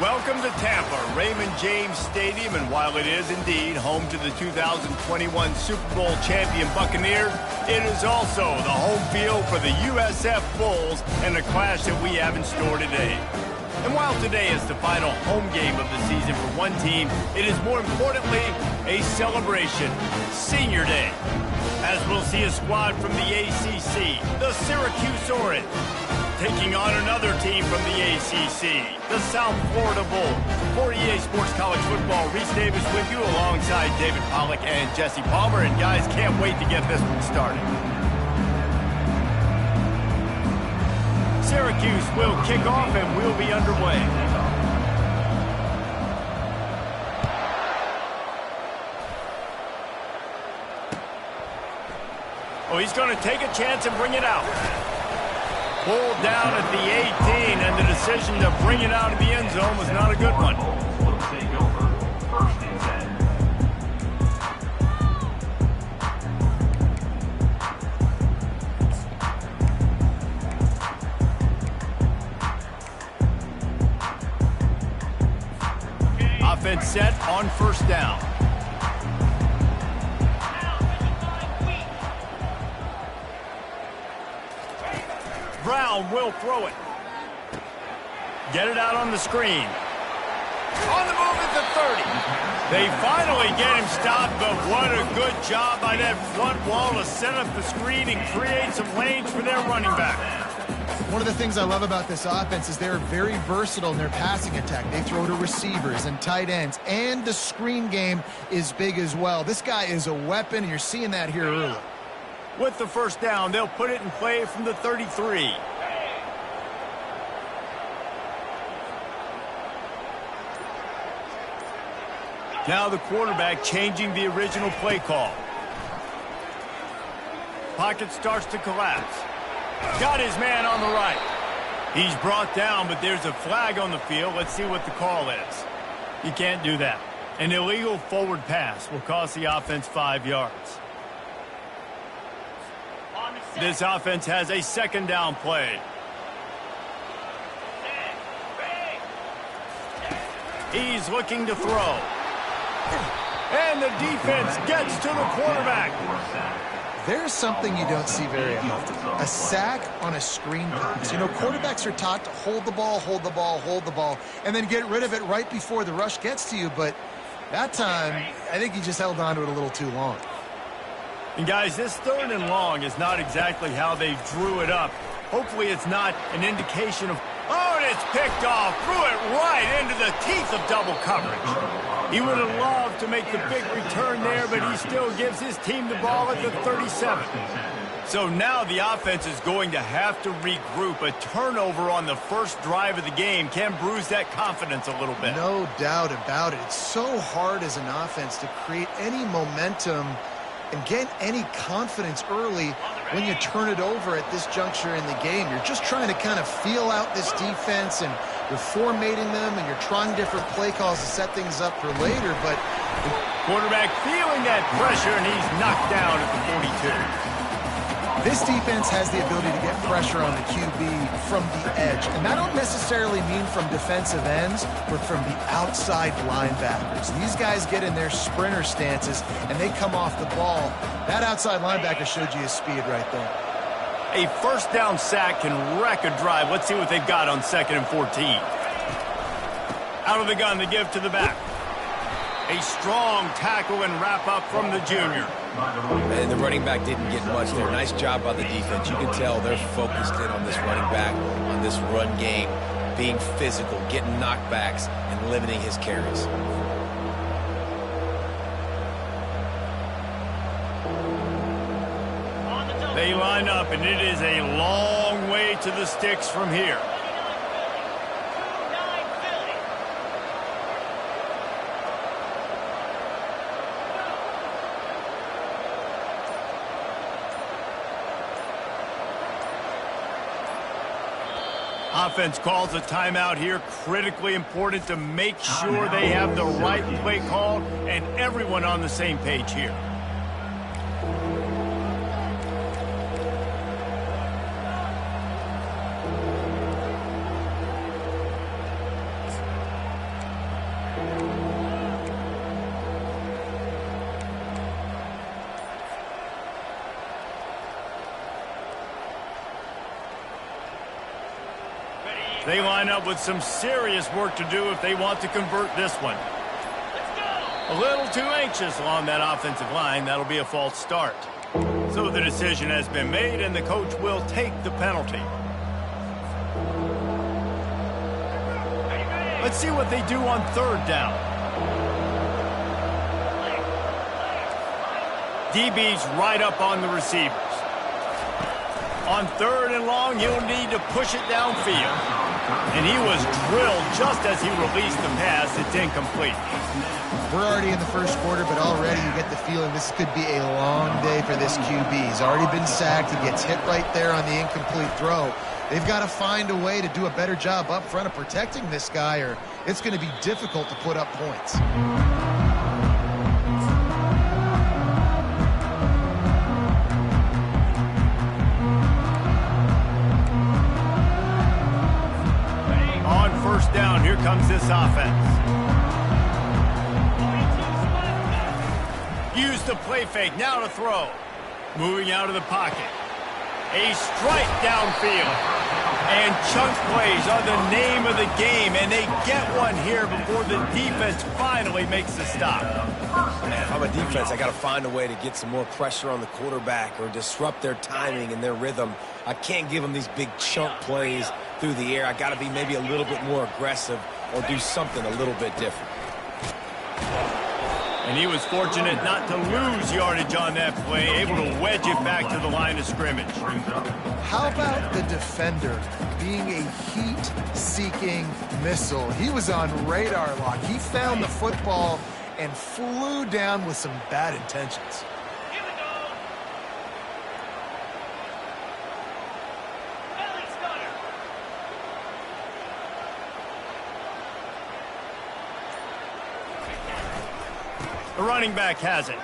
Welcome to Tampa, Raymond James Stadium, and while it is indeed home to the 2021 Super Bowl champion Buccaneers, it is also the home field for the USF Bulls and a clash that we have in store today. And while today is the final home game of the season for one team, it is more importantly a celebration, Senior Day, as we'll see a squad from the ACC, the Syracuse Orange, taking on another team from the ACC, the South Florida Bulls. For EA Sports College Football, Reese Davis with you alongside David Pollack and Jesse Palmer. And guys, can't wait to get this one started. Syracuse will kick off and we'll be underway. Oh, he's going to take a chance and bring it out. Pulled down at the 18, and the decision to bring it out of the end zone was not a good one. Will take over first and 10. Offense set on first down. Brown will throw it. Get it out on the screen. On the move at the 30. They finally get him stopped, but what a good job by that front wall to set up the screen and create some lanes for their running back. One of the things I love about this offense is they're very versatile in their passing attack. They throw to receivers and tight ends, and the screen game is big as well. This guy is a weapon, and you're seeing that here early. With the first down, they'll put it in play from the 33. Now the quarterback changing the original play call. Pocket starts to collapse. Got his man on the right. He's brought down, but there's a flag on the field. Let's see what the call is. You can't do that. An illegal forward pass will cost the offense 5 yards. This offense has a second down play. He's looking to throw. And the defense gets to the quarterback. There's something you don't see very often. A sack on a screen pass. You know, quarterbacks are taught to hold the ball, hold the ball, hold the ball, and then get rid of it right before the rush gets to you. But that time, I think he just held on to it a little too long. And guys, this 3rd and long is not exactly how they drew it up. Hopefully it's not an indication of, oh, and it's picked off, threw it right into the teeth of double coverage. He would have loved to make the big return there, but he still gives his team the ball at the 37. So now the offense is going to have to regroup. A turnover on the first drive of the game can bruise that confidence a little bit. No doubt about it. It's so hard as an offense to create any momentum and get any confidence early when you turn it over at this juncture in the game. You're just trying to kind of feel out this defense, and you're formatting them, and you're trying different play calls to set things up for later. But the quarterback feeling that pressure, and he's knocked down at the 42. This defense has the ability to get pressure on the QB from the edge. And that don't necessarily mean from defensive ends, but from the outside linebackers. These guys get in their sprinter stances, and they come off the ball. That outside linebacker showed you his speed right there. A first down sack can wreck a drive. Let's see what they've got on 2nd and 14. Out of the gun to give to the back. A strong tackle and wrap up from the junior. And the running back didn't get much there. Nice job by the defense. You can tell they're focused in on this running back, on this run game, being physical, getting knockbacks, and limiting his carries. They line up, and it is a long way to the sticks from here. Offense calls a timeout here. Critically important to make sure they have the right play call and everyone on the same page here. They line up with some serious work to do if they want to convert this one. A little too anxious along that offensive line. That'll be a false start. So the decision has been made, and the coach will take the penalty. Let's see what they do on third down. DB's right up on the receivers. On third and long, he'll need to push it downfield. And he was drilled just as he released the pass. It's incomplete. We're already in the first quarter, but already you get the feeling this could be a long day for this QB. He's already been sacked. He gets hit right there on the incomplete throw. They've got to find a way to do a better job up front of protecting this guy, or it's going to be difficult to put up points. On first down, here comes this offense. Use the play fake, now to throw. Moving out of the pocket. A strike downfield. And chunk plays are the name of the game, and they get one here before the defense finally makes the stop. If I'm a defense, I got to find a way to get some more pressure on the quarterback or disrupt their timing and their rhythm. I can't give them these big chunk plays through the air. I got to be maybe a little bit more aggressive or do something a little bit different. And he was fortunate not to lose yardage on that play, able to wedge it back to the line of scrimmage. How about the defender being a heat-seeking missile? He was on radar lock. He found the football and flew down with some bad intentions. The running back has it.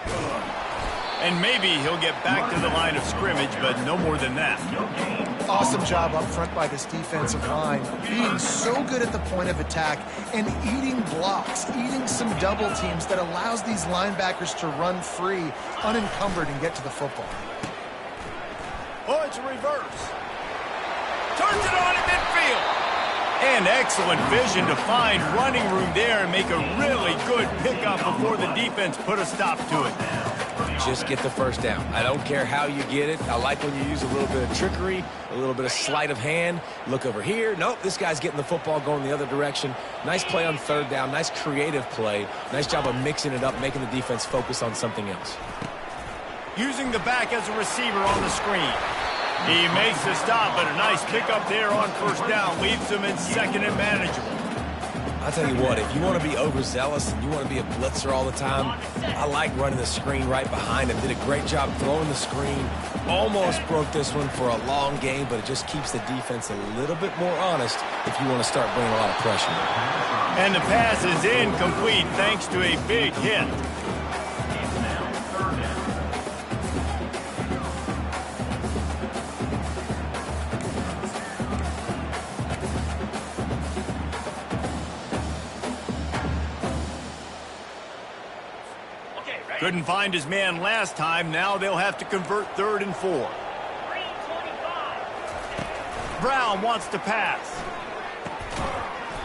And maybe he'll get back to the line of scrimmage, but no more than that. Awesome job up front by this defensive line, being so good at the point of attack and eating blocks, eating some double teams that allows these linebackers to run free, unencumbered, and get to the football. Oh, it's a reverse. Turns it on in midfield. And excellent vision to find running room there and make a really good pickup before the defense put a stop to it. Just get the first down. I don't care how you get it. I like when you use a little bit of trickery, a little bit of sleight of hand. Look over here. Nope, this guy's getting the football going the other direction. Nice play on third down. Nice creative play. Nice job of mixing it up, making the defense focus on something else. Using the back as a receiver on the screen. He makes the stop, but a nice pickup there on first down. Leaves him in second and manageable. I'll tell you what, if you want to be overzealous and you want to be a blitzer all the time, I like running the screen right behind him. Did a great job throwing the screen. Almost broke this one for a long game, but it just keeps the defense a little bit more honest if you want to start bringing a lot of pressure. And the pass is incomplete thanks to a big hit. Couldn't find his man last time. Now they'll have to convert 3rd and 4. Brown wants to pass.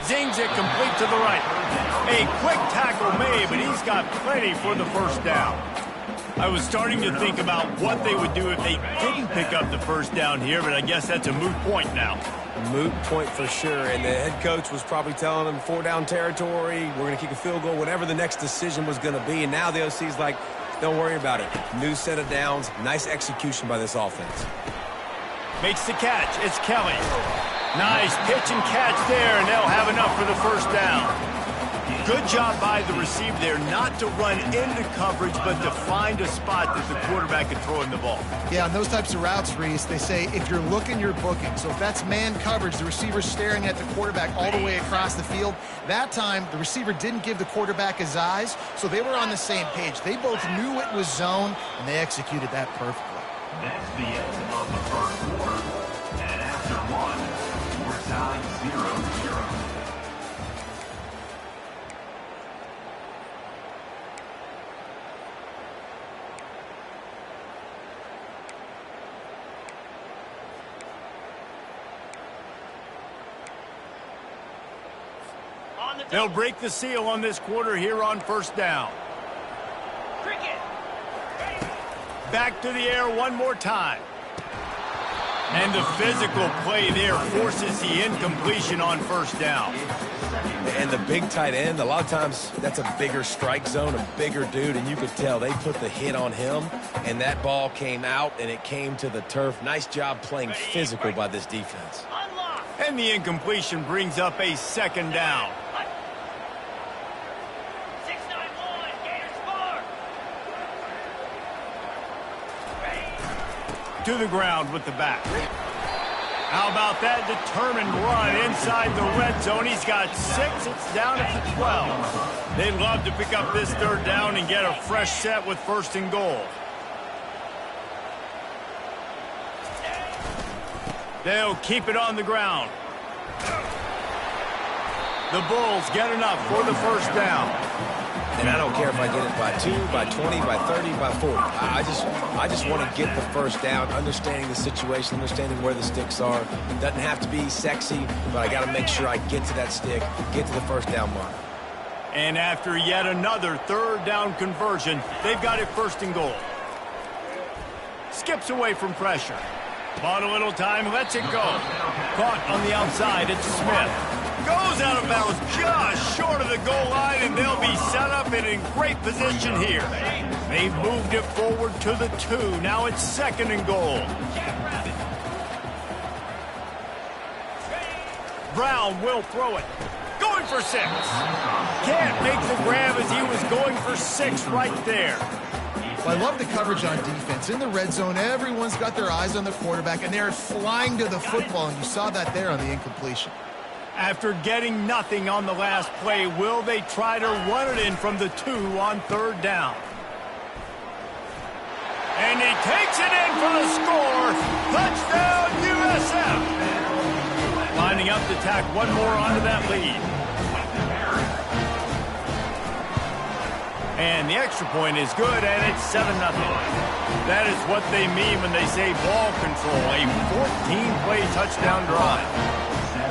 Zings it complete to the right. A quick tackle made, but he's got plenty for the first down. I was starting to think about what they would do if they didn't pick up the first down here, but I guess that's a moot point now. Moot point for sure, and the head coach was probably telling them 4-down territory, we're going to kick a field goal, whatever the next decision was going to be, and now the OC's like, don't worry about it. New set of downs, nice execution by this offense. Makes the catch, it's Kelly. Nice pitch and catch there, and they'll have enough for the first down. Good job by the receiver there not to run into coverage, but to find a spot that the quarterback can throw in the ball. Yeah, on those types of routes, Reese, they say if you're looking, you're booking. So if that's man coverage, the receiver's staring at the quarterback all the way across the field. That time, the receiver didn't give the quarterback his eyes, so they were on the same page. They both knew it was zone, and they executed that perfectly. That's the end of the first quarter. And after one, we're tied 0-0. They'll break the seal on this quarter here on first down. Back to the air one more time. And the physical play there forces the incompletion on first down. And the big tight end, a lot of times that's a bigger strike zone, a bigger dude, and you could tell they put the hit on him, and that ball came out, and it came to the turf. Nice job playing physical by this defense. And the incompletion brings up a second down. To the ground with the back. How about that determined run inside the red zone? He's got 6. It's down at the 12. They'd love to pick up this third down and get a fresh set with first and goal. They'll keep it on the ground. The Bulls get enough for the first down. And I don't care if I get it by 2, by 20, by 30, by 40. I just want to get the first down, understanding the situation, understanding where the sticks are. It doesn't have to be sexy, but I got to make sure I get to that stick, get to the first down mark. And after yet another third down conversion, they've got it first and goal. Skips away from pressure. Bought a little time, lets it go. Caught on the outside, it's Smith. Goes out of bounds just short of the goal line, and they'll be set up and in great position here. They've moved it forward to the 2. Now it's second and goal. Brown will throw it. Going for 6. Can't make the grab as he was going for 6 right there. Well, I love the coverage on defense. In the red zone, everyone's got their eyes on the quarterback, and they're flying to the football, and you saw that there on the incompletion. After getting nothing on the last play, will they try to run it in from the 2 on third down? And he takes it in for the score. Touchdown, USF. Lining up to tack one more onto that lead. And the extra point is good, and it's 7-0. That is what they mean when they say ball control. A 14-play touchdown drive.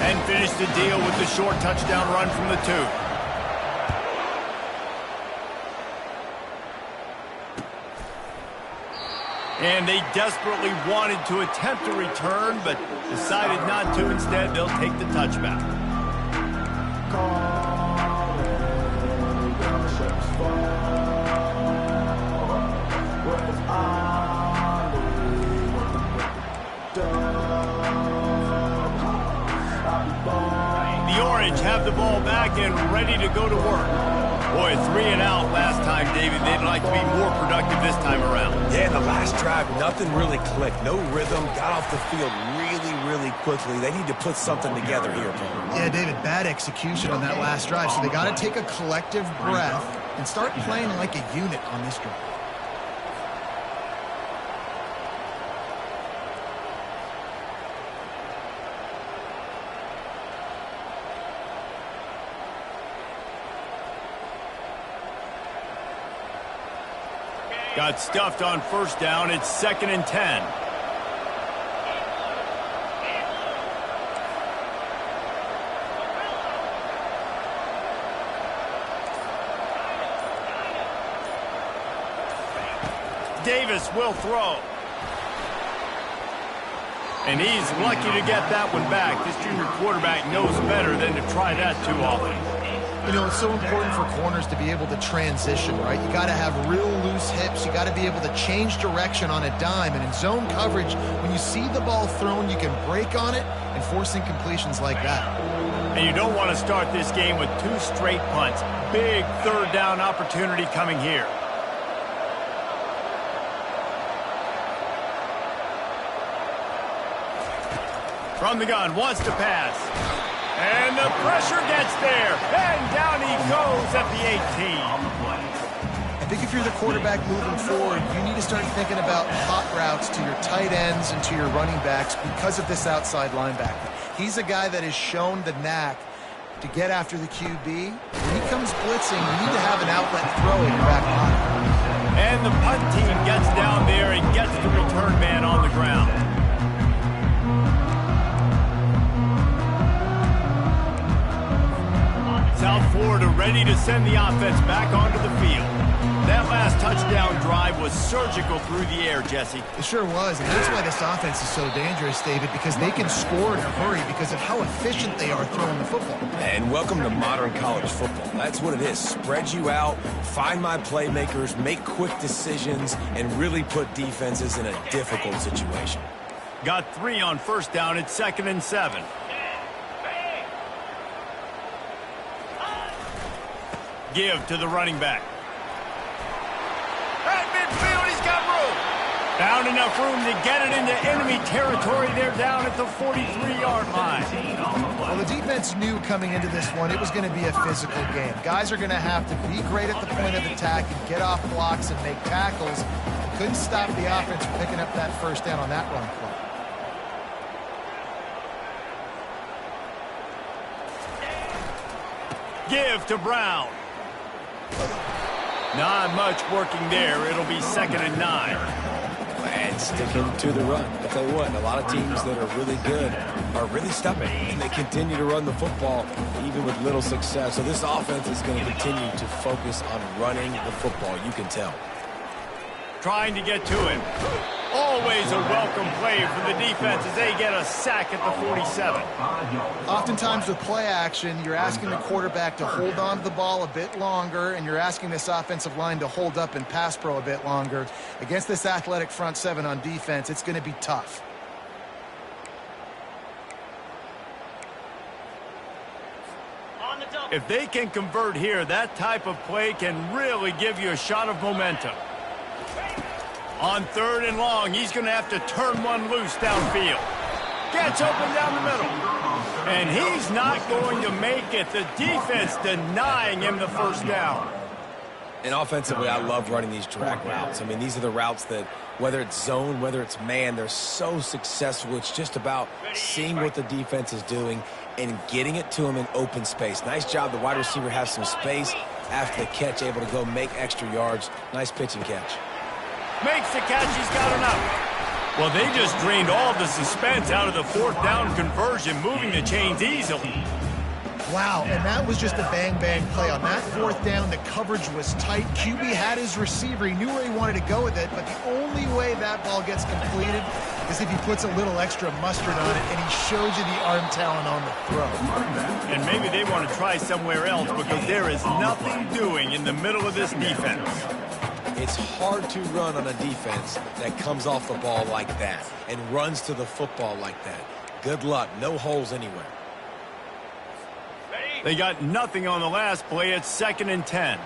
And finish the deal with the short touchdown run from the 2. And they desperately wanted to attempt a return, but decided not to. Instead, they'll take the touchback. The Orange have the ball back and ready to go to work. Boy, 3 and out last time, David. They'd like to be more productive this time around. Yeah, in the last drive, nothing really clicked. No rhythm. Got off the field really quickly. They need to put something together here, Paul. Yeah, David, bad execution on that last drive. So they got to take a collective breath and start playing like a unit on this drive. Got stuffed on first down. It's 2nd and 10. Davis will throw. And he's lucky to get that one back. This junior quarterback knows better than to try that too often. You know, it's so important for corners to be able to transition, right? You got to have real loose hips. You got to be able to change direction on a dime. And in zone coverage, when you see the ball thrown, you can break on it and force incompletions like that. And you don't want to start this game with 2 straight punts. Big third down opportunity coming here. From the gun, wants to pass. And the pressure gets there. And down he goes at the 18. I think if you're the quarterback moving forward, you need to start thinking about hot routes to your tight ends and to your running backs because of this outside linebacker. He's a guy that has shown the knack to get after the QB. When he comes blitzing, you need to have an outlet throw in your back pocket. And the punt team gets down there and gets the return man on the ground. South opportunity to send the offense back onto the field. That last touchdown drive was surgical through the air, Jesse. It sure was, and that's why this offense is so dangerous, David, because they can score in a hurry because of how efficient they are throwing the football. And welcome to modern college football. That's what it is. Spread you out, find my playmakers, make quick decisions, and really put defenses in a difficult situation. Got 3 on first down. It's 2nd and 7. Give to the running back. At midfield, he's got room. Found enough room to get it into enemy territory. They're down at the 43-yard line. Well, the defense knew coming into this one it was going to be a physical game. Guys are going to have to be great at the point of attack and get off blocks and make tackles. Couldn't stop the offense from picking up that first down on that run play. Give to Brown. Not much working there. It'll be 2nd and 9. And sticking to the run. I'll tell you what, a lot of teams that are really good are really stubborn, and they continue to run the football even with little success. So this offense is going to continue to focus on running the football. You can tell. Trying to get to him. Always a welcome play for the defense as they get a sack at the 47. Oftentimes with play action, you're asking the quarterback to hold on to the ball a bit longer, and you're asking this offensive line to hold up and pass pro a bit longer. Against this athletic front seven on defense, it's going to be tough. If they can convert here, that type of play can really give you a shot of momentum. On 3rd and long, he's going to have to turn one loose downfield. Gets open down the middle. And he's not going to make it. The defense denying him the first down. And offensively, I love running these drag routes. I mean, these are the routes that, whether it's zone, whether it's man, they're so successful. It's just about seeing what the defense is doing and getting it to him in open space. Nice job. The wide receiver has some space after the catch, able to go make extra yards. Nice pitch and catch. Makes the catch. He's got enough. Well, they just drained all the suspense out of the 4th down conversion, moving the chains easily. Wow, and that was just a bang-bang play. On that 4th down, the coverage was tight. QB had his receiver. He knew where he wanted to go with it, but the only way that ball gets completed is if he puts a little extra mustard on it, and he shows you the arm talent on the throw. And maybe they want to try somewhere else because there is nothing doing in the middle of this defense. It's hard to run on a defense that comes off the ball like that and runs to the football like that. Good luck. No holes anywhere. They got nothing on the last play. It's 2nd and 10.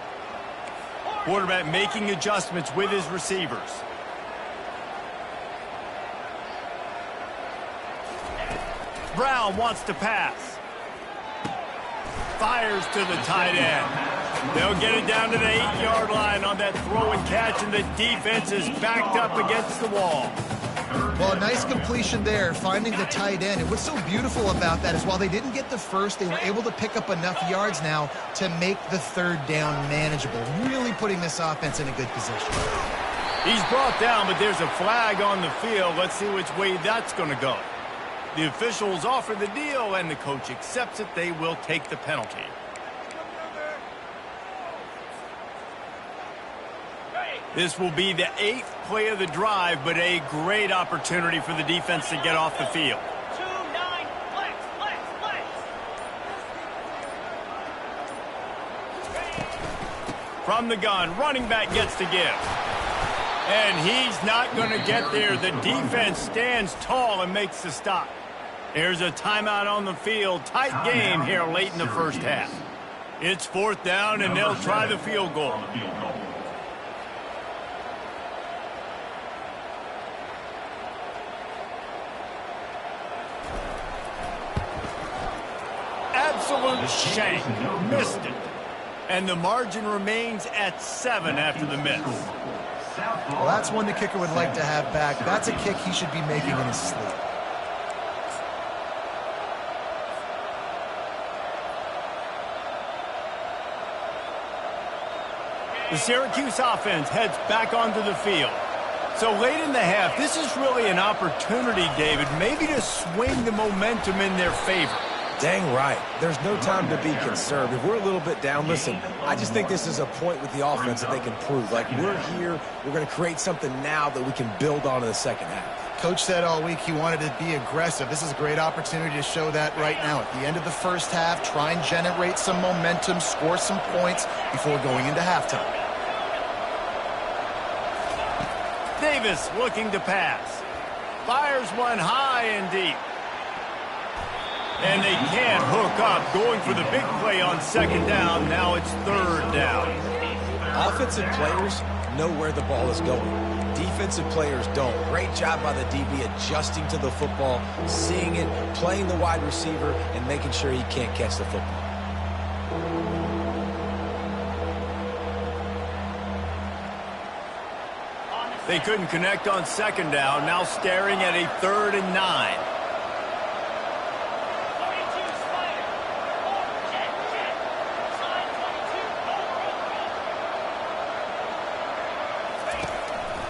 Quarterback making adjustments with his receivers. Brown wants to pass. Fires to the tight end. They'll get it down to the 8-yard line on that throw and catch, and the defense is backed up against the wall. Well, a nice completion there, finding the tight end. And what's so beautiful about that is while they didn't get the first, they were able to pick up enough yards now to make the 3rd down manageable, really putting this offense in a good position. He's brought down, but there's a flag on the field. Let's see which way that's going to go. The officials offer the deal, and the coach accepts it. They will take the penalty. This will be the 8th play of the drive, but a great opportunity for the defense to get off the field. 2-9, flex. From the gun, running back gets to give. And he's not going to get there. The defense stands tall and makes the stop. There's a timeout on the field. Tight game here late in the first half. It's 4th down, and they'll try the field goal. Absolute shank. Missed it. And the margin remains at 7 after the miss. Well, that's one the kicker would like to have back. That's a kick he should be making in his sleep. The Syracuse offense heads back onto the field. So late in the half, this is really an opportunity, David, maybe to swing the momentum in their favor. Dang right. There's no time to be concerned. If we're a little bit down, listen, I just think this is a point with the offense that they can prove. Like, we're here, we're going to create something now that we can build on in the second half. Coach said all week he wanted to be aggressive. This is a great opportunity to show that right now. At the end of the first half, try and generate some momentum, score some points before going into halftime. Davis looking to pass. Fires one high and deep. And they can't hook up, going for the big play on second down. Now it's third down. Offensive players know where the ball is going. Defensive players don't. Great job by the DB adjusting to the football, seeing it, playing the wide receiver, and making sure he can't catch the football. They couldn't connect on second down. Now staring at a 3rd and 9.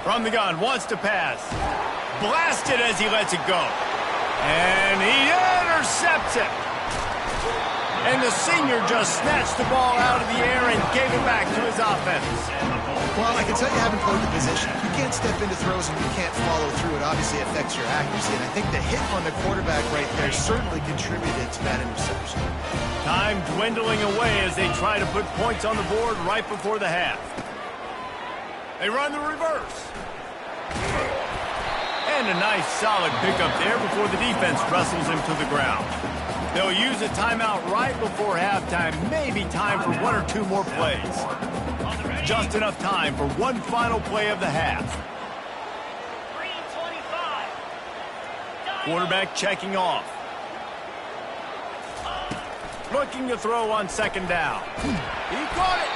From the gun, wants to pass. Blasted as he lets it go. And he intercepts it. And the senior just snatched the ball out of the air and gave it back to his offense. Well, I can tell you haven't played the position. You can't step into throws and you can't follow through. It obviously affects your accuracy. And I think the hit on the quarterback right there certainly contributed to that interception. Time dwindling away as they try to put points on the board right before the half. They run the reverse. And a nice solid pickup there before the defense wrestles him to the ground. They'll use a timeout right before halftime. Maybe time for 1 or 2 more plays. Just enough time for one final play of the half. 3:25. Quarterback checking off. Looking to throw on second down. He caught it.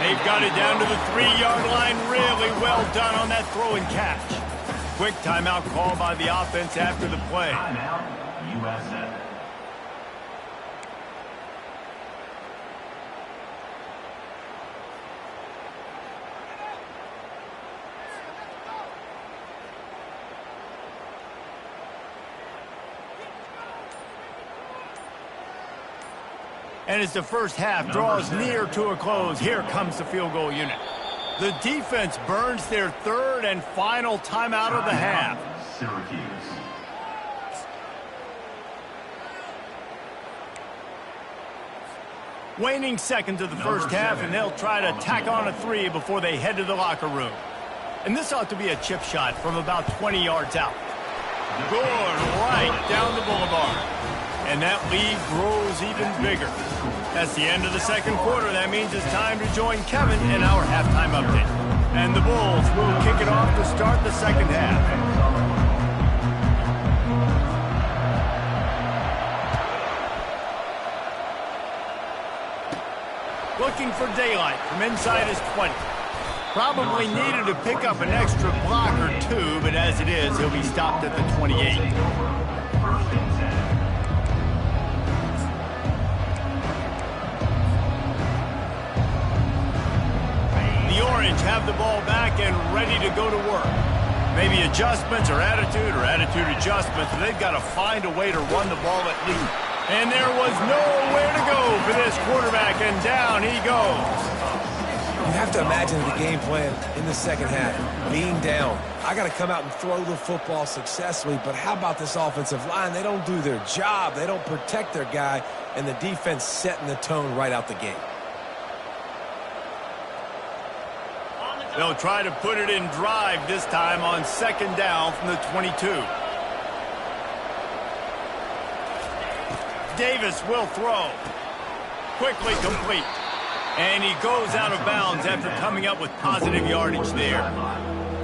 They've got it down to the 3-yard line. Really well done on that throw and catch. Quick timeout call by the offense after the play. Timeout, USA. And as the first half draws near to a close, here comes the field goal unit. The defense burns their 3rd and final timeout of the half. Syracuse. Waning seconds of the first half, and they'll try to tack on a 3 before they head to the locker room. And this ought to be a chip shot from about 20 yards out. Good, right down the boulevard. And that lead grows even bigger. That's the end of the second quarter. That means it's time to join Kevin in our halftime update. And the Bulls will kick it off to start the second half. Looking for daylight from inside his 20. Probably needed to pick up an extra block or 2, but as it is, he'll be stopped at the 28. The Orange have the ball back and ready to go to work. Maybe adjustments or attitude adjustments. They've got to find a way to run the ball at least. And there was nowhere to go for this quarterback, and down he goes. You have to imagine the game plan in the second half. Being down, I got to come out and throw the football successfully, but how about this offensive line? They don't do their job. They don't protect their guy, and the defense setting the tone right out the gate. They'll try to put it in drive this time on second down from the 22. Davis will throw. Quickly complete. And he goes out of bounds after coming up with positive yardage there.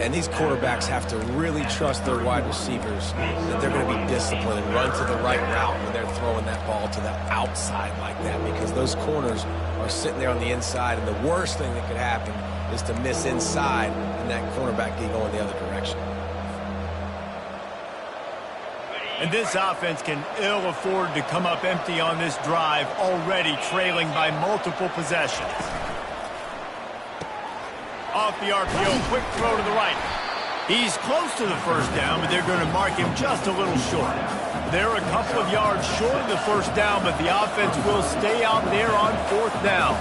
And these quarterbacks have to really trust their wide receivers that they're going to be disciplined and run to the right route when they're throwing that ball to the outside like that, because those corners are sitting there on the inside, and the worst thing that could happen is to miss inside and that cornerback can go in the other direction. And this offense can ill afford to come up empty on this drive, already trailing by multiple possessions. Off the RPO, quick throw to the right. He's close to the first down, but they're going to mark him just a little short. They're a couple of yards short of the first down, but the offense will stay out there on fourth down.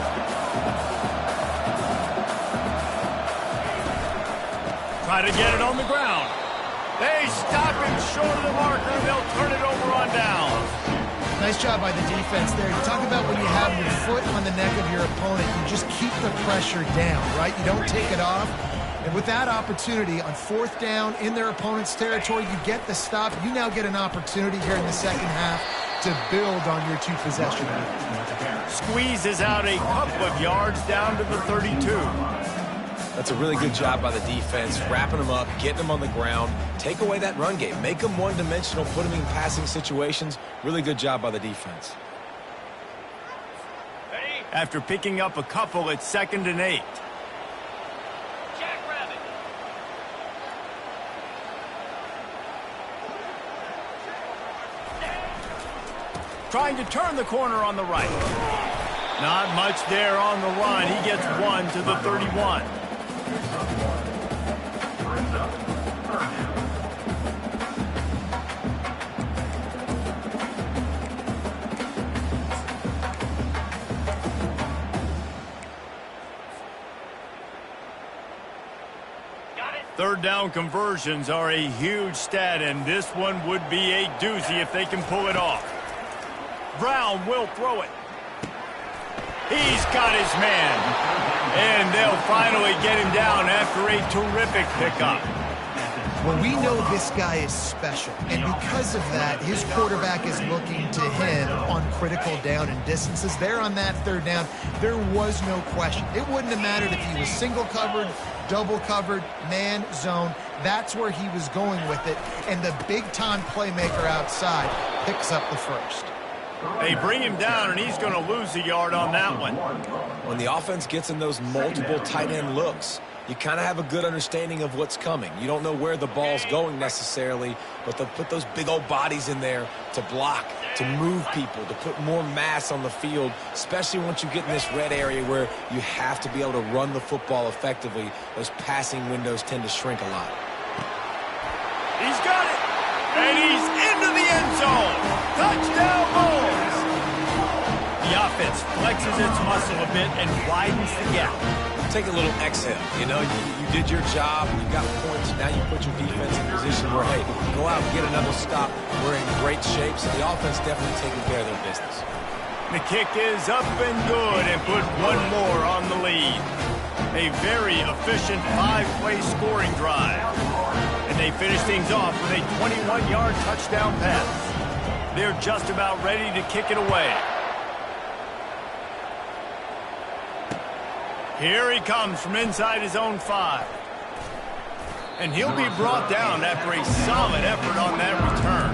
Try to get it on the ground. They stop him short of the marker. They'll turn it over on down. Nice job by the defense there. You talk about when you have your foot on the neck of your opponent, you just keep the pressure down, right? You don't take it off. And with that opportunity on fourth down in their opponent's territory, you get the stop. You now get an opportunity here in the second half to build on your two-possession lead. Squeezes out a couple of yards down to the 32. That's a really good job by the defense, wrapping them up, getting them on the ground, take away that run game, make them one-dimensional, put them in passing situations. Really good job by the defense. After picking up a couple, it's 2nd and 8. Trying to turn the corner on the right. Not much there on the run. He gets one to the 31. Third down conversions are a huge stat, and this one would be a doozy if they can pull it off. Brown will throw it. He's got his man. And they'll finally get him down after a terrific pickup. Well, we know this guy is special, and because of that, his quarterback is looking to him on critical down and distances. There on that third down, there was no question. It wouldn't have mattered if he was single covered, double covered, man, zone. That's where he was going with it, and the big-time playmaker outside picks up the first. They bring him down, and he's going to lose a yard on that one. When the offense gets in those multiple tight end looks, you kind of have a good understanding of what's coming. You don't know where the ball's going necessarily, but they'll put those big old bodies in there to block, to move people, to put more mass on the field, especially once you get in this red area where you have to be able to run the football effectively. Those passing windows tend to shrink a lot. He's got it, and he's into the end zone. Touchdown, Bulls. The offense flexes its muscle a bit and widens the gap. Take a little exhale. You know, you did your job, you got points, now you put your defense in a position where, hey, go out and get another stop. We're in great shape, so the offense definitely taking care of their business. The kick is up and good, and put one more on the lead. A very efficient 5-play scoring drive. And they finish things off with a 21-yard touchdown pass. They're just about ready to kick it away. Here he comes from inside his own 5. And he'll be brought down after a solid effort on that return.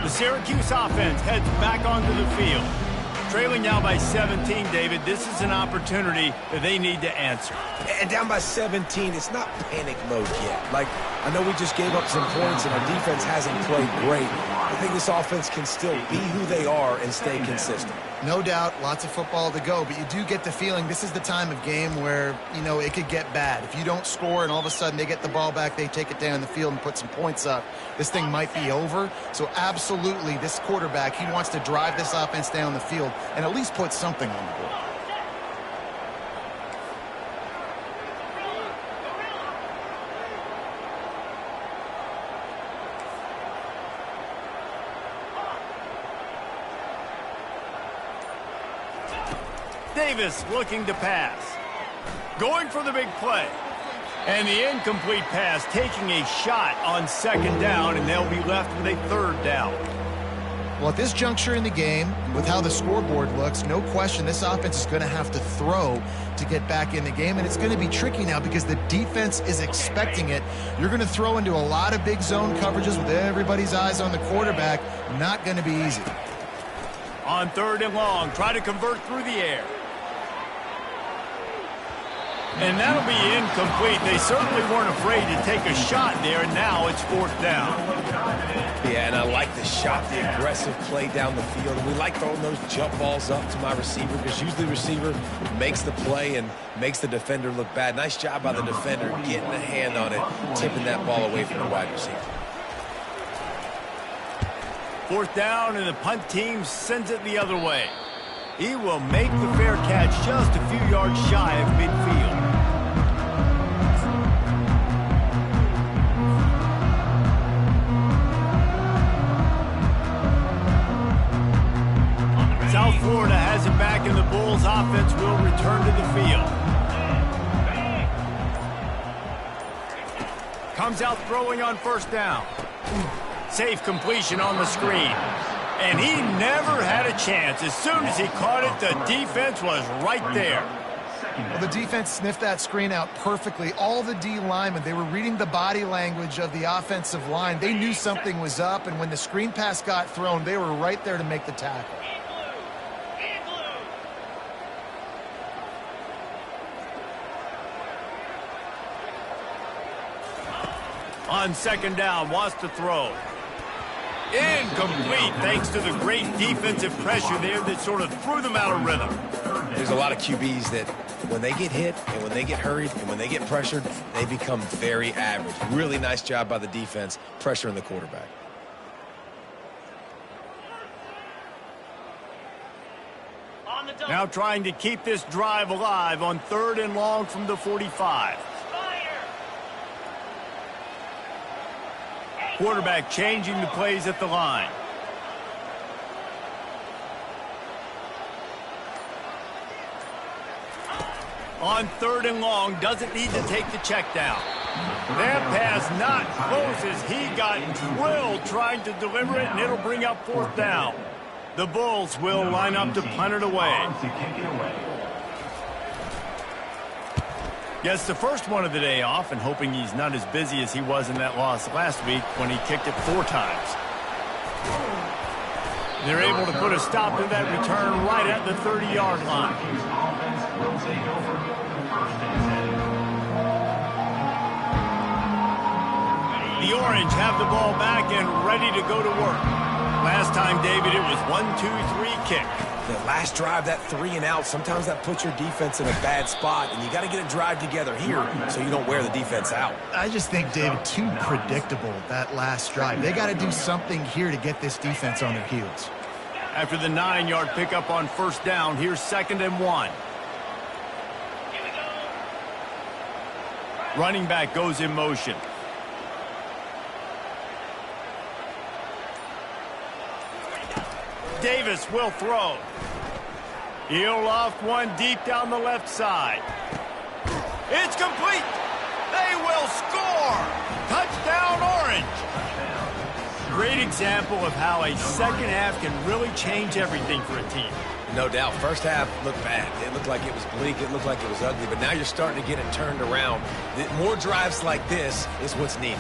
The Syracuse offense heads back onto the field. Trailing now by 17, David, this is an opportunity that they need to answer. And down by 17, it's not panic mode yet. Like, I know we just gave up some points and our defense hasn't played great. I think this offense can still be who they are and stay consistent. No doubt, lots of football to go, but you do get the feeling this is the time of game where, you know, it could get bad. If you don't score and all of a sudden they get the ball back, they take it down the field and put some points up, this thing might be over. So absolutely, this quarterback, he wants to drive this offense down the field and at least put something on the board. Davis looking to pass. Going for the big play. And the incomplete pass taking a shot on 2nd down, and they'll be left with a 3rd down. Well, at this juncture in the game, with how the scoreboard looks, no question this offense is going to have to throw to get back in the game, and it's going to be tricky now because the defense is expecting it. You're going to throw into a lot of big zone coverages with everybody's eyes on the quarterback. Not going to be easy. On 3rd and long, try to convert through the air. And that'll be incomplete. They certainly weren't afraid to take a shot there. Now it's 4th down. Yeah, and I like the shot, the aggressive play down the field. And we like throwing those jump balls up to my receiver because usually the receiver makes the play and makes the defender look bad. Nice job by the defender getting a hand on it, tipping that ball away from the wide receiver. 4th down, and the punt team sends it the other way. He will make the fair catch just a few yards shy of midfield. South Florida has it back, and the Bulls offense will return to the field. Comes out throwing on 1st down. Safe completion on the screen. And he never had a chance. As soon as he caught it, the defense was right there. Well, the defense sniffed that screen out perfectly. All the D linemen, they were reading the body language of the offensive line. They knew something was up, and when the screen pass got thrown, they were right there to make the tackle. On 2nd down, wants to throw. Incomplete, thanks to the great defensive pressure there that sort of threw them out of rhythm. There's a lot of QBs that when they get hit and when they get hurried and when they get pressured, they become very average. Really nice job by the defense pressuring the quarterback. Now trying to keep this drive alive on 3rd and long from the 45. Quarterback changing the plays at the line. On 3rd and long, doesn't need to take the check down. That pass not close as he got drilled trying to deliver it, and it'll bring up 4th down. The Bulls will line up to punt it away. Gets the first one of the day off, and hoping he's not as busy as he was in that loss last week when he kicked it 4 times. They're able to put a stop to that return right at the 30-yard line. The Orange have the ball back and ready to go to work. Last time, David, it was 1-2-3 kick. The last drive, that 3 and out, sometimes that puts your defense in a bad spot, and you got to get a drive together here so you don't wear the defense out. I just think, David, too predictable, that last drive. They got to do something here to get this defense on their heels. After the 9-yard pickup on 1st down, here's 2nd and 1. Running back goes in motion. Davis will throw. He'll loft one deep down the left side. It's complete. They will score. Touchdown, Orange. Great example of how a second half can really change everything for a team. No doubt. First half looked bad. It looked like it was bleak. It looked like it was ugly. But now you're starting to get it turned around. More drives like this is what's needed.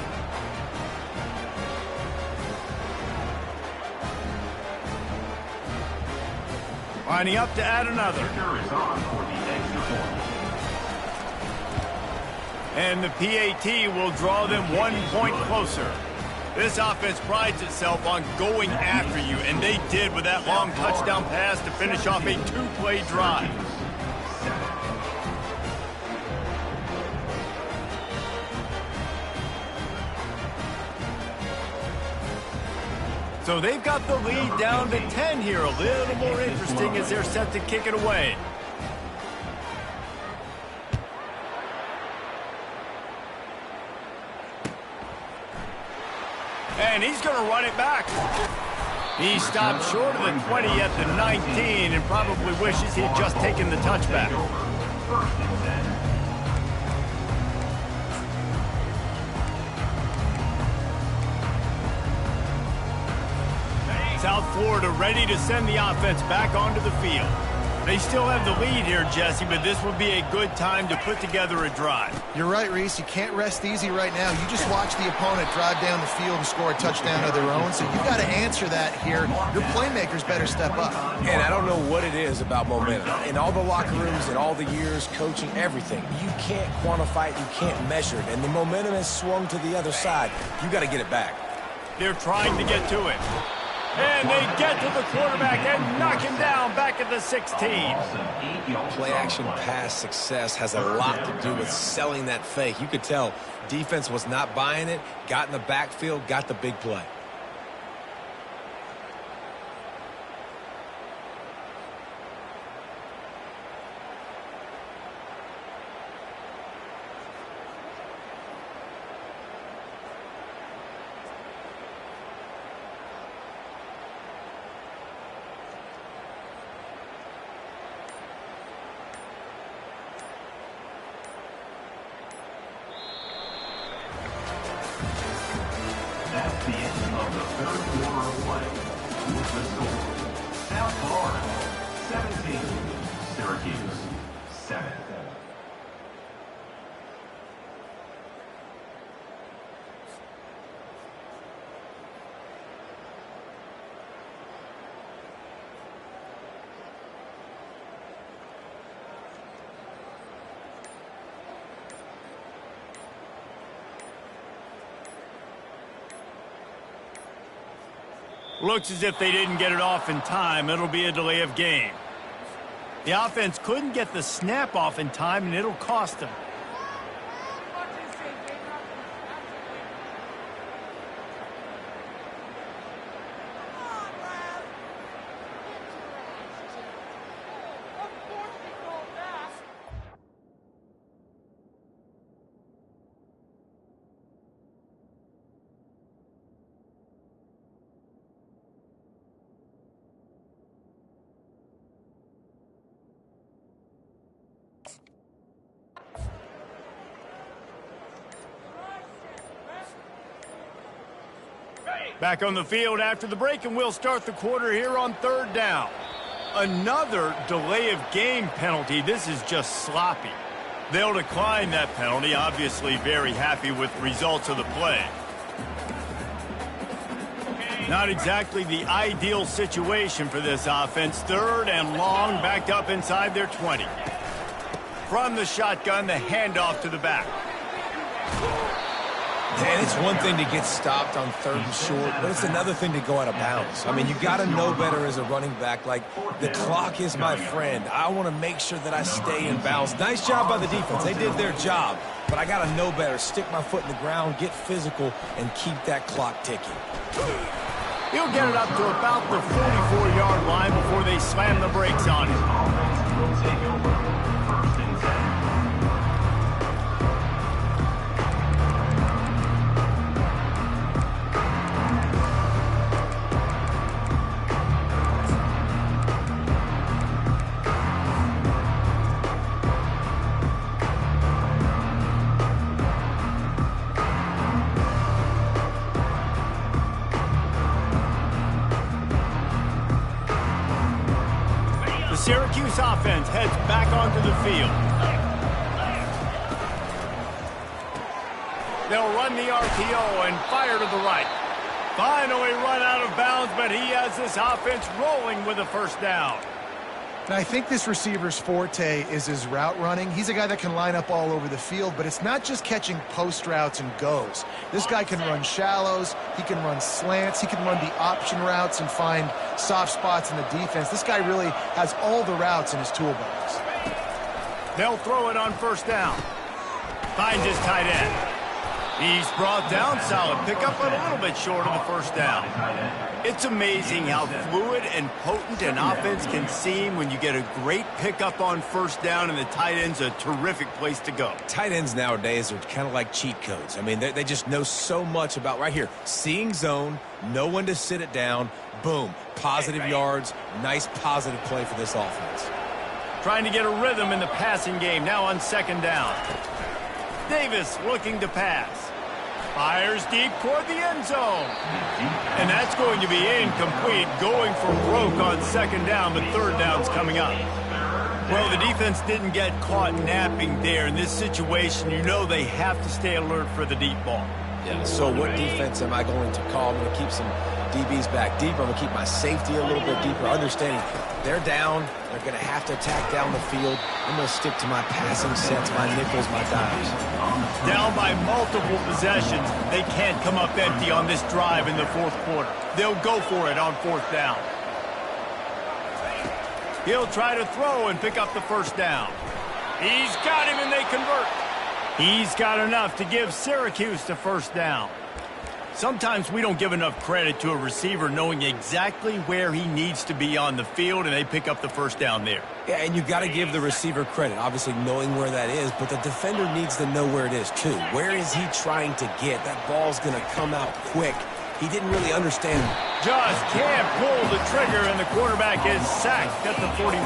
Lining up to add another. And the PAT will draw them 1 point closer. This offense prides itself on going after you, and they did with that long touchdown pass to finish off a 2-play drive. So they've got the lead down to 10 here. A little more interesting as they're set to kick it away. And he's going to run it back. He stopped short of the 20 at the 19 and probably wishes he had just taken the touchback. South Florida ready to send the offense back onto the field. They still have the lead here, Jesse, but this would be a good time to put together a drive. You're right, Reese. You can't rest easy right now. You just watch the opponent drive down the field and score a touchdown of their own, so you got to answer that here. Your playmakers better step up. And I don't know what it is about momentum. In all the locker rooms, in all the years, coaching, everything, you can't quantify it, you can't measure it, and the momentum has swung to the other side. You got to get it back. They're trying to get to it. And they get to the quarterback and knock him down back at the 16. Play-action pass success has a lot to do with selling that fake. You could tell defense was not buying it, got in the backfield, got the big play. That's the end of the third quarter of play. With the score, South Florida 17, Syracuse 7. Looks as if they didn't get it off in time. It'll be a delay of game. The offense couldn't get the snap off in time, and it'll cost them. Back on the field after the break, and we'll start the quarter here on third down. Another delay of game penalty. This is just sloppy. They'll decline that penalty, obviously very happy with the results of the play. Not exactly the ideal situation for this offense. Third and long, backed up inside their 20. From the shotgun, the handoff to the back. And it's one thing to get stopped on third and short, but it's another thing to go out of bounds. I mean, you got to know better as a running back. Like, the clock is my friend. I want to make sure that I stay in bounds. Nice job by the defense. They did their job, but I got to know better. Stick my foot in the ground, get physical, and keep that clock ticking. He'll get it up to about the 44-yard line before they slam the brakes on him. Offense will take over. First and 10. Syracuse offense heads back onto the field. They'll run the RPO and fire to the right. Finally run out of bounds, but he has this offense rolling with a first down. And I think this receiver's forte is his route running. He's a guy that can line up all over the field, but it's not just catching post routes and goes. This guy can run shallows, he can run slants, he can run the option routes and find soft spots in the defense. This guy really has all the routes in his toolbox. They'll throw it on first down. Finds his tight end. He's brought down, solid pickup, but a little bit short of the first down. It's amazing how fluid and potent an offense can seem when you get a great pickup on first down, and the tight end's a terrific place to go. Tight ends nowadays are kind of like cheat codes. I mean, they just know so much about right here. Seeing zone, know when to sit it down, boom, positive yards, nice positive play for this offense. Trying to get a rhythm in the passing game, now on second down. Davis looking to pass. Fires deep toward the end zone. And that's going to be incomplete, going for broke on second down, but third down's coming up. Well, the defense didn't get caught napping there. In this situation, you know they have to stay alert for the deep ball. Yeah, so what defense am I going to call? I'm going to keep some DBs back deeper. I'm going to keep my safety a little bit deeper, understanding they're down. They're going to have to attack down the field. I'm going to stick to my passing sets, my nickels, my dimes. Down by multiple possessions, they can't come up empty on this drive in the fourth quarter. They'll go for it on fourth down. He'll try to throw and pick up the first down. He's got him and they convert. He's got enough to give Syracuse the first down. Sometimes we don't give enough credit to a receiver knowing exactly where he needs to be on the field, and they pick up the first down there. Yeah, and you've got to give the receiver credit, obviously knowing where that is, but the defender needs to know where it is too. Where is he trying to get? That ball's going to come out quick. He didn't really understand. Just can't pull the trigger, and the quarterback is sacked at the 41.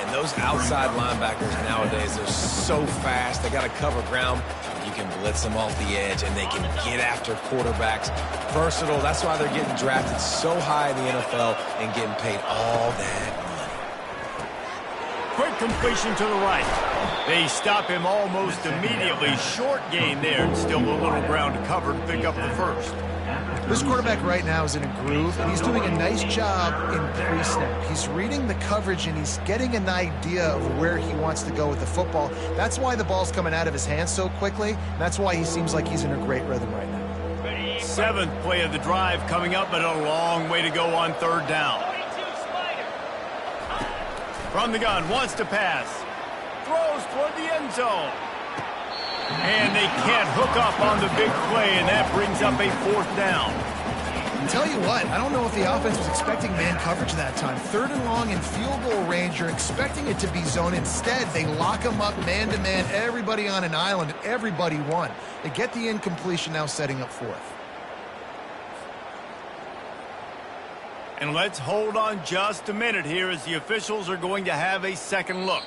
And those outside linebackers nowadays, they're so fast. They got to cover ground. You can blitz them off the edge, and they can get after quarterbacks. Versatile. That's why they're getting drafted so high in the NFL and getting paid all that money. Quick completion to the right. They stop him almost immediately. Short gain there, and still a little ground to cover to pick up the first. This quarterback right now is in a groove, and he's doing a nice job in pre-snap. He's reading the coverage, and he's getting an idea of where he wants to go with the football. That's why the ball's coming out of his hands so quickly. That's why he seems like he's in a great rhythm right now. Seventh play of the drive coming up, but a long way to go on third down. From the gun, wants to pass. Throws toward the end zone. And they can't hook up on the big play, and that brings up a fourth down. I'll tell you what, I don't know if the offense was expecting man coverage that time. Third and long in field goal range, you're expecting it to be zone. Instead, they lock them up man-to-man, everybody on an island, and everybody won. They get the incompletion, now setting up fourth. And let's hold on just a minute here as the officials are going to have a second look.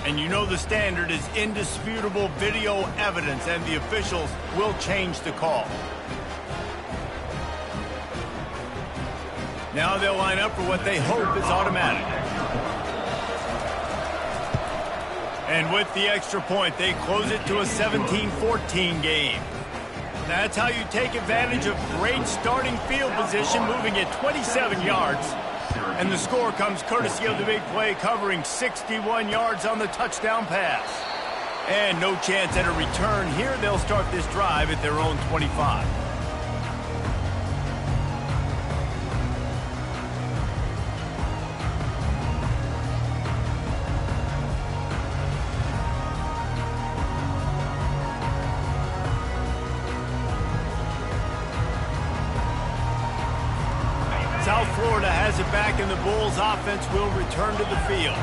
And you know the standard is indisputable video evidence, and the officials will change the call. Now they'll line up for what they hope is automatic. And with the extra point, they close it to a 17-14 game. That's how you take advantage of great starting field position, moving at 27 yards. And the score comes courtesy of the big play, covering 61 yards on the touchdown pass. And no chance at a return here. They'll start this drive at their own 25. South Florida has it back, and the Bulls offense will return to the field.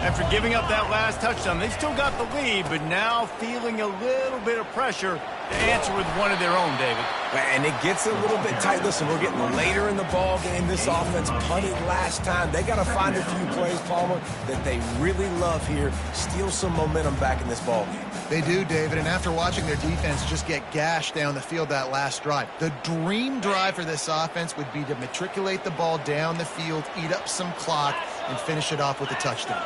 After giving up that last touchdown, they still got the lead, but now feeling a little bit of pressure to answer with one of their own, David. And it gets a little bit tight. Listen, we're getting later in the ball game. This offense punted last time. They got to find a few plays, Palmer, that they really love here. Steal some momentum back in this ball game. They do, David, and after watching their defense just get gashed down the field that last drive, the dream drive for this offense would be to matriculate the ball down the field, eat up some clock, and finish it off with a touchdown.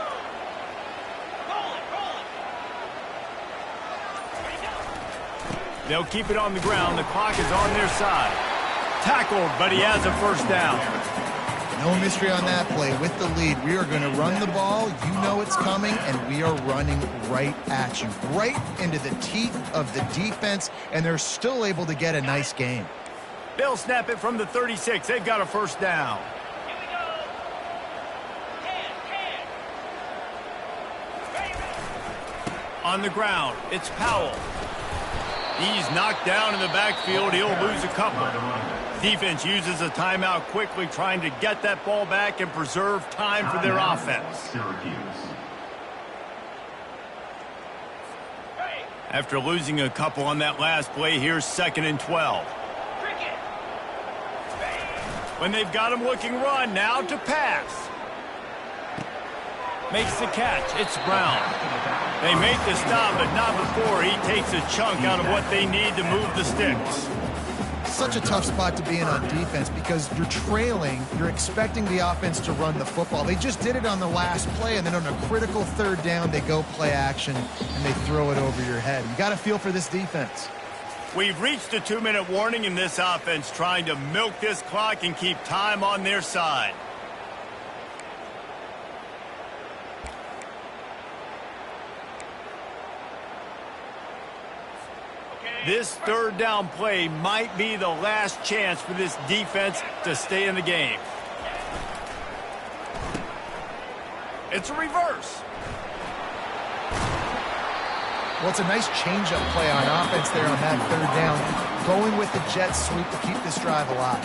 They'll keep it on the ground. The clock is on their side. Tackled, but he has a first down. No mystery on that play. With the lead, we are going to run the ball. You know it's coming, and we are running right at you, right into the teeth of the defense, and they're still able to get a nice game. They'll snap it from the 36. They've got a first down. Here we go. 10. On the ground, it's Powell. He's knocked down in the backfield. He'll lose a couple. Defense uses a timeout quickly, trying to get that ball back and preserve time for their offense. After losing a couple on that last play, here's 2nd and 12. When they've got him looking run, now to pass. Makes the catch. It's Brown. They make the stop, but not before he takes a chunk out of what they need to move the sticks. such a tough spot to be in on defense because you're trailing, you're expecting the offense to run the football. They just did it on the last play, and then on a critical third down, they go play action, and they throw it over your head. You got to feel for this defense. We've reached a 2-minute warning in this offense, trying to milk this clock and keep time on their side. This third down play might be the last chance for this defense to stay in the game. It's a reverse. Well, it's a nice change-up play on offense there on that third down. Going with the jet sweep to keep this drive alive.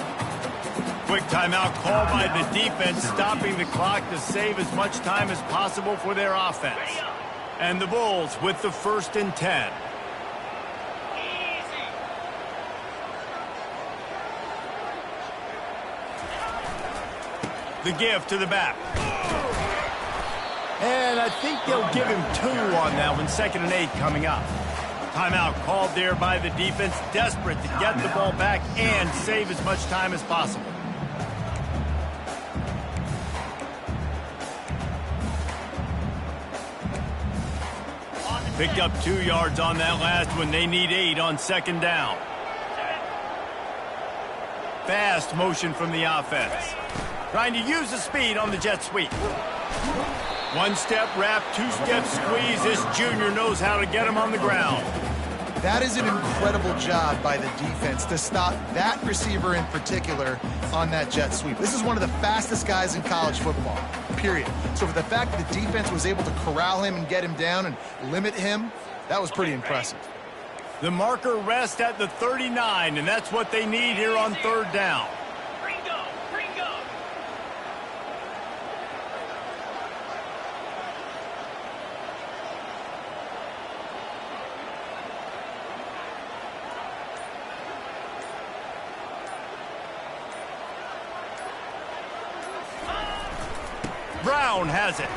Quick timeout called by the defense, stopping the clock to save as much time as possible for their offense. And the Bulls with the 1st and 10. The give to the back. And I think they'll give him 2 on that one. 2nd and 8 coming up. Timeout called there by the defense, desperate to get the ball back and save as much time as possible. Picked up 2 yards on that last one. They need 8 on 2nd down. Fast motion from the offense. Trying to use the speed on the jet sweep. 1-step wrap, 2-step squeeze. This junior knows how to get him on the ground. That is an incredible job by the defense to stop that receiver in particular on that jet sweep. This is one of the fastest guys in college football, period. So for the fact that the defense was able to corral him and get him down and limit him, that was pretty impressive. The marker rests at the 39, and that's what they need here on 3rd down. Brown has it.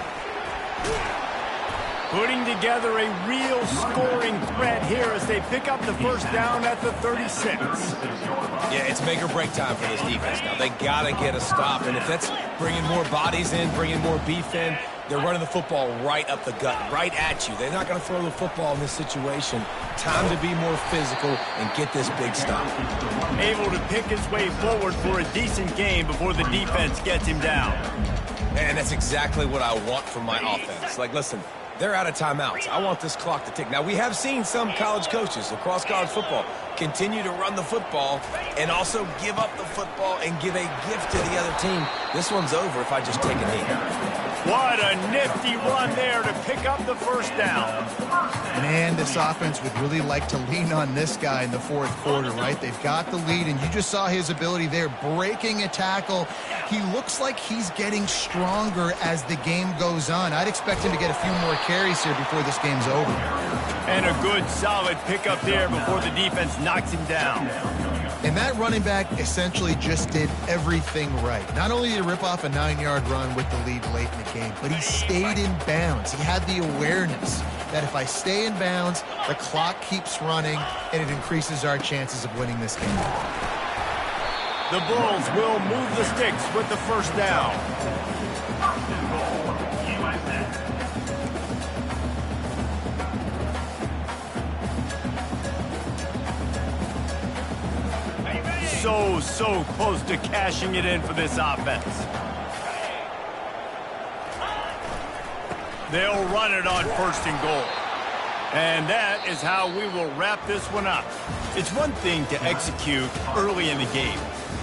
Putting together a real scoring threat here as they pick up the 1st down at the 36. Yeah, it's make or break time for this defense now. They got to get a stop, and if that's bringing more bodies in, bringing more beef in, they're running the football right up the gut, right at you. They're not going to throw the football in this situation. Time to be more physical and get this big stop. Able to pick his way forward for a decent game before the defense gets him down. And that's exactly what I want from my offense. Like, listen, they're out of timeouts. I want this clock to tick. Now, we have seen some college coaches across college football continue to run the football and also give up the football and give a gift to the other team. This one's over if I just take a knee. What a nifty run there to pick up the 1st down. Man, this offense would really like to lean on this guy in the 4th quarter, right? They've got the lead, and you just saw his ability there, breaking a tackle. He looks like he's getting stronger as the game goes on. I'd expect him to get a few more carries here before this game's over. And a good, solid pickup there before the defense knocks him down. And that running back essentially just did everything right. Not only did he rip off a 9-yard run with the lead late in the game, but he stayed in bounds. He had the awareness that if I stay in bounds, the clock keeps running, and it increases our chances of winning this game. The Bulls will move the sticks with the 1st down. So close to cashing it in for this offense. They'll run it on 1st and goal. And that is how we will wrap this one up. It's one thing to execute early in the game.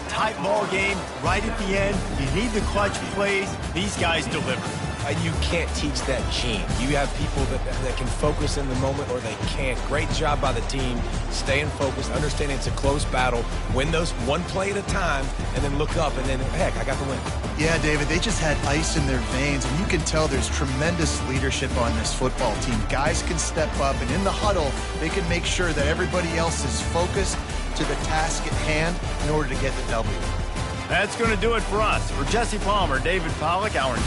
Tight ball game, right at the end. You need the clutch plays. These guys deliver. You can't teach that gene. You have people that can focus in the moment or they can't. Great job by the team, staying focused, understanding it's a close battle, win those one play at a time, and then look up and then, heck, I got the win. Yeah, David, they just had ice in their veins, and you can tell there's tremendous leadership on this football team. Guys can step up, and in the huddle, they can make sure that everybody else is focused to the task at hand in order to get the W. That's going to do it for us. For Jesse Palmer, David Pollack, our